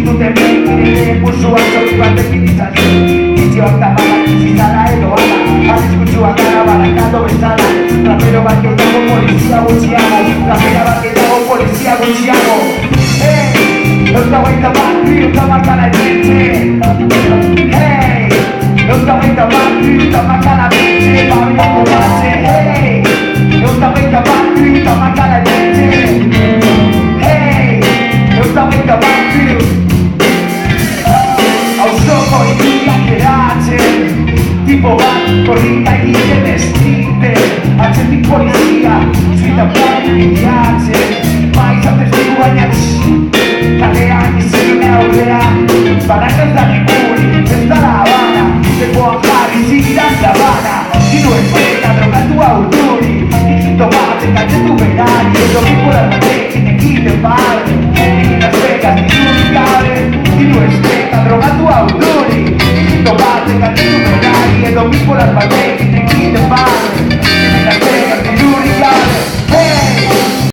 dute nire musuak zoki batekin izan Bizioak tamalak izizala edo ala Arriskutsuak gara barakatu bezala Rapero bat gehiago polizia gutxiago Rapera bat gehiago polizia gutxiago Euska baita bat bi tamakala etxe Euska baita bat bi tamakala etxe Babilako batxe Euska baita bat bi tamakala etxe Euska baita bat bi Auzoko iriak eratzen Tipo bat korrika egiten estrite Atzetik polizia Zuita poen egiatzen Baizatez dugu baina Kalean izene aurrean Barakaz da nikuri Ez da la Habana Zepoan jarri zidan Zabana Gino ezbeka drogatua urduri Ikito bat ekatzetu berari Edo bipolar batekin egiten bale Egin azbekaz nizuri gabe Gino ezbeka drogatua urduri Ikito bat ekatzetu berari Edo bipolar batekin